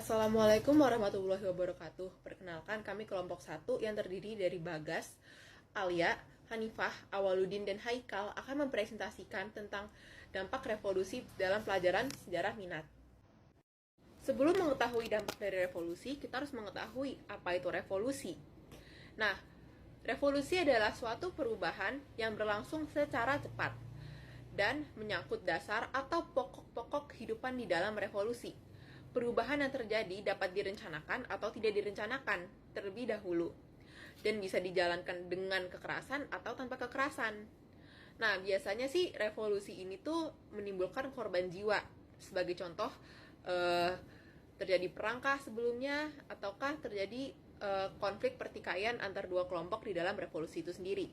Assalamualaikum warahmatullahi wabarakatuh. Perkenalkan, kami kelompok 1 yang terdiri dari Bagas, Alia, Hanifah, Awaludin, dan Haikal akan mempresentasikan tentang dampak revolusi dalam pelajaran sejarah minat. Sebelum mengetahui dampak dari revolusi, kita harus mengetahui apa itu revolusi. Nah, revolusi adalah suatu perubahan yang berlangsung secara cepat dan menyangkut dasar atau pokok-pokok kehidupan di dalam revolusi. Perubahan yang terjadi dapat direncanakan atau tidak direncanakan terlebih dahulu dan bisa dijalankan dengan kekerasan atau tanpa kekerasan. Nah, biasanya sih revolusi ini tuh menimbulkan korban jiwa. Sebagai contoh, terjadi perangkah sebelumnya ataukah terjadi konflik pertikaian antar dua kelompok di dalam revolusi itu sendiri.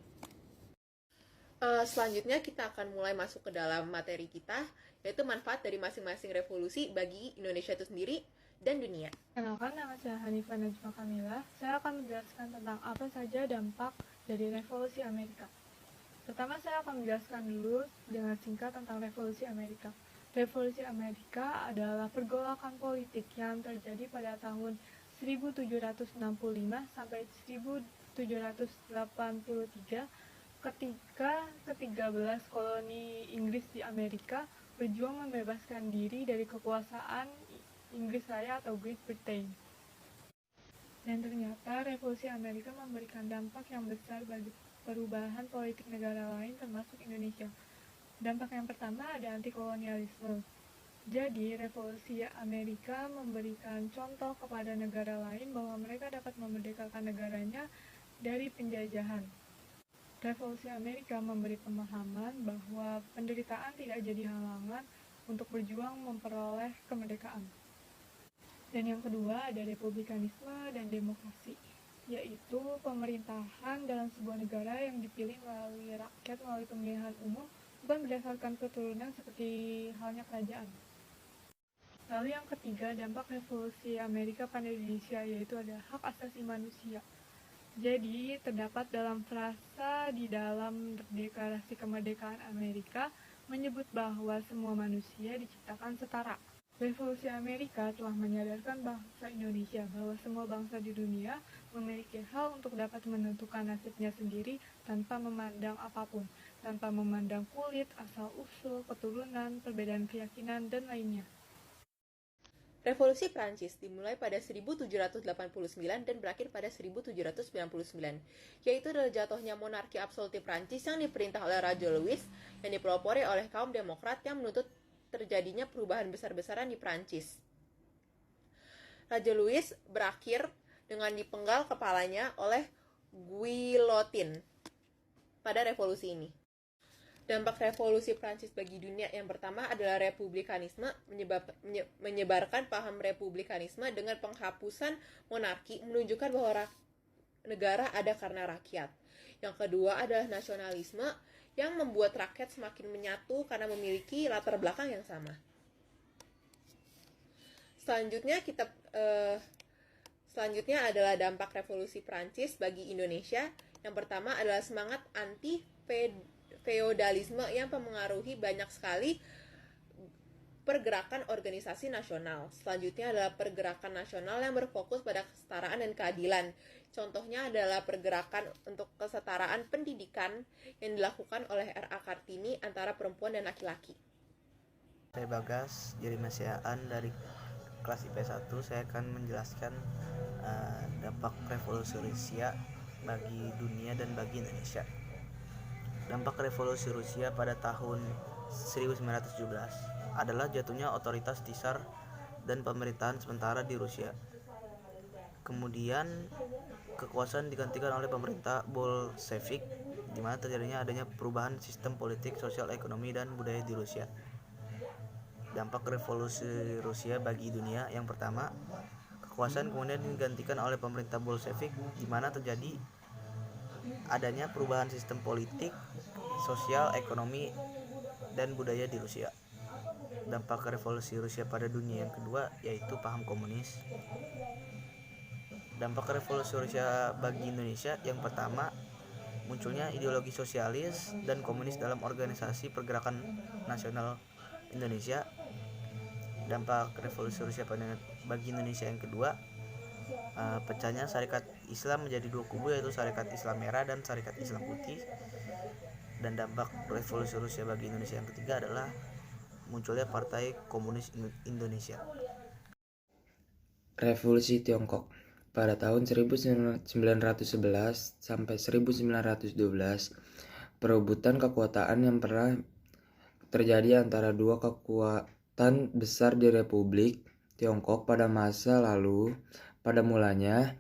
Selanjutnya kita akan mulai masuk ke dalam materi kita, yaitu manfaat dari masing-masing revolusi bagi Indonesia itu sendiri dan dunia. Kenalkan, nama saya Hanifah Najma Kamila. Saya akan menjelaskan tentang apa saja dampak dari revolusi Amerika. Pertama, saya akan menjelaskan dulu dengan singkat tentang revolusi Amerika. Revolusi Amerika adalah pergolakan politik yang terjadi pada tahun 1765 sampai 1783 ketika ke-13 koloni Inggris di Amerika berjuang membebaskan diri dari kekuasaan Inggris Raya atau Great Britain. Dan ternyata revolusi Amerika memberikan dampak yang besar bagi perubahan politik negara lain termasuk Indonesia. Dampak yang pertama ada anti-kolonialisme. Jadi, revolusi Amerika memberikan contoh kepada negara lain bahwa mereka dapat memerdekakan negaranya dari penjajahan. Revolusi Amerika memberi pemahaman bahwa penderitaan tidak jadi halangan untuk berjuang memperoleh kemerdekaan. Dan yang kedua ada republikanisme dan demokrasi, yaitu pemerintahan dalam sebuah negara yang dipilih melalui rakyat melalui pemilihan umum, bukan berdasarkan keturunan seperti halnya kerajaan. Lalu yang ketiga, dampak revolusi Amerika pada Indonesia, yaitu ada hak asasi manusia. Jadi, terdapat dalam frasa di dalam Deklarasi Kemerdekaan Amerika menyebut bahwa semua manusia diciptakan setara. Revolusi Amerika telah menyadarkan bangsa Indonesia bahwa semua bangsa di dunia memiliki hak untuk dapat menentukan nasibnya sendiri tanpa memandang apapun, tanpa memandang kulit, asal-usul, keturunan, perbedaan keyakinan, dan lainnya. Revolusi Prancis dimulai pada 1789 dan berakhir pada 1799, yaitu adalah jatuhnya monarki absoluti Prancis yang diperintah oleh Raja Louis yang dipelopori oleh kaum demokrat yang menuntut terjadinya perubahan besar-besaran di Prancis. Raja Louis berakhir dengan dipenggal kepalanya oleh guillotine pada revolusi ini. Dampak revolusi Prancis bagi dunia yang pertama adalah republikanisme, menyebarkan paham republikanisme dengan penghapusan monarki, menunjukkan bahwa negara ada karena rakyat. Yang kedua adalah nasionalisme yang membuat rakyat semakin menyatu karena memiliki latar belakang yang sama. Selanjutnya adalah dampak revolusi Prancis bagi Indonesia. Yang pertama adalah semangat anti-feodalisme yang mempengaruhi banyak sekali pergerakan organisasi nasional. Selanjutnya adalah pergerakan nasional yang berfokus pada kesetaraan dan keadilan. Contohnya adalah pergerakan untuk kesetaraan pendidikan yang dilakukan oleh R.A. Kartini antara perempuan dan laki-laki. Saya Bagas, jadi Masiaan dari kelas IP1. Saya akan menjelaskan dampak revolusi Rusia bagi dunia dan bagi Indonesia. Dampak revolusi Rusia pada tahun 1917 adalah jatuhnya otoritas Tsar dan pemerintahan sementara di Rusia. Kemudian kekuasaan digantikan oleh pemerintah Bolshevik, di mana terjadinya adanya perubahan sistem politik, sosial, ekonomi, dan budaya di Rusia. Dampak revolusi Rusia bagi dunia yang pertama, kekuasaan kemudian digantikan oleh pemerintah Bolshevik, di mana terjadi adanya perubahan sistem politik, sosial, ekonomi, dan budaya di Rusia. Dampak revolusi Rusia pada dunia yang kedua yaitu paham komunis. Dampak revolusi Rusia bagi Indonesia yang pertama, munculnya ideologi sosialis dan komunis dalam organisasi pergerakan nasional Indonesia, Dampak revolusi Rusia bagi Indonesia yang kedua, pecahnya Syarikat Islam menjadi dua kubu, yaitu Syarikat Islam Merah dan Syarikat Islam Putih. Dan dampak revolusi Rusia bagi Indonesia yang ketiga adalah munculnya Partai Komunis Indonesia. Revolusi Tiongkok pada tahun 1911 sampai 1912, perebutan kekuasaan yang pernah terjadi antara dua kekuatan besar di Republik Tiongkok pada masa lalu. Pada mulanya,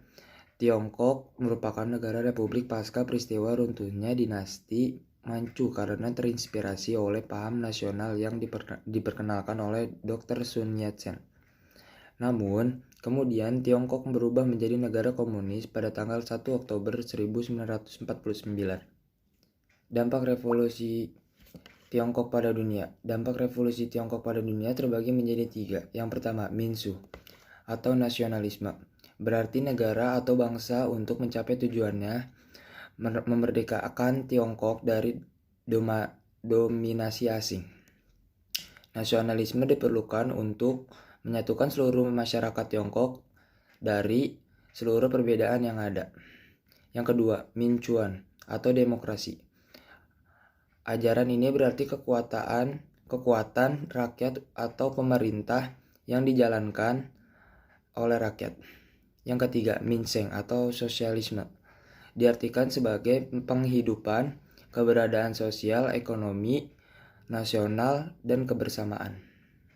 Tiongkok merupakan negara republik pasca peristiwa runtuhnya dinasti Manchu karena terinspirasi oleh paham nasional yang diperkenalkan oleh Dr. Sun Yat-sen. Namun, kemudian Tiongkok berubah menjadi negara komunis pada tanggal 1 Oktober 1949. Dampak revolusi Tiongkok pada dunia. Dampak revolusi Tiongkok pada dunia terbagi menjadi 3. Yang pertama, Minsu atau nasionalisme. Berarti negara atau bangsa untuk mencapai tujuannya memerdekakan Tiongkok dari dominasi asing. Nasionalisme diperlukan untuk menyatukan seluruh masyarakat Tiongkok dari seluruh perbedaan yang ada. Yang kedua, Mincuan atau demokrasi. Ajaran ini berarti kekuatan rakyat atau pemerintah yang dijalankan oleh rakyat. Yang ketiga, Minseng atau sosialisme. Diartikan sebagai penghidupan, keberadaan sosial, ekonomi, nasional, dan kebersamaan.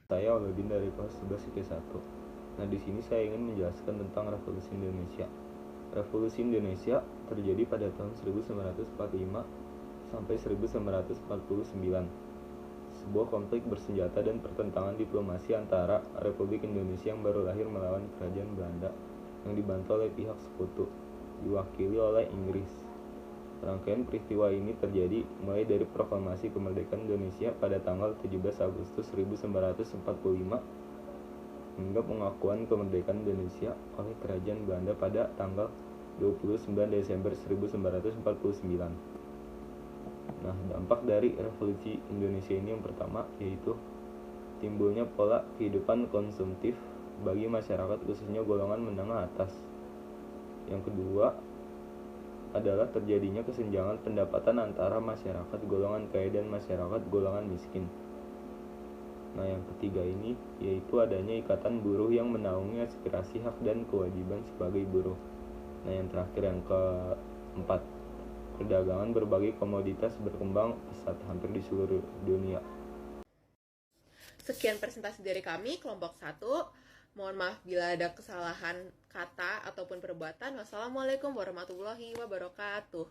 Saya Waludin dari kelas 11 IP 1. Nah, di sini saya ingin menjelaskan tentang Revolusi Indonesia. Revolusi Indonesia terjadi pada tahun 1945 sampai 1949. Sebuah konflik bersenjata dan pertentangan diplomasi antara Republik Indonesia yang baru lahir melawan Kerajaan Belanda yang dibantu oleh pihak sekutu, diwakili oleh Inggris. Rangkaian peristiwa ini terjadi mulai dari proklamasi kemerdekaan Indonesia pada tanggal 17 Agustus 1945 hingga pengakuan kemerdekaan Indonesia oleh Kerajaan Belanda pada tanggal 29 Desember 1949. Nah, dampak dari revolusi Indonesia ini yang pertama yaitu timbulnya pola kehidupan konsumtif bagi masyarakat khususnya golongan menengah atas. Yang kedua adalah terjadinya kesenjangan pendapatan antara masyarakat golongan kaya dan masyarakat golongan miskin. Nah, yang ketiga ini yaitu adanya ikatan buruh yang menaungi aspirasi hak dan kewajiban sebagai buruh. Nah, yang terakhir yang keempat, perdagangan berbagai komoditas berkembang pesat hampir di seluruh dunia. Sekian presentasi dari kami, kelompok 1. Mohon maaf bila ada kesalahan kata ataupun perbuatan. Wassalamualaikum warahmatullahi wabarakatuh.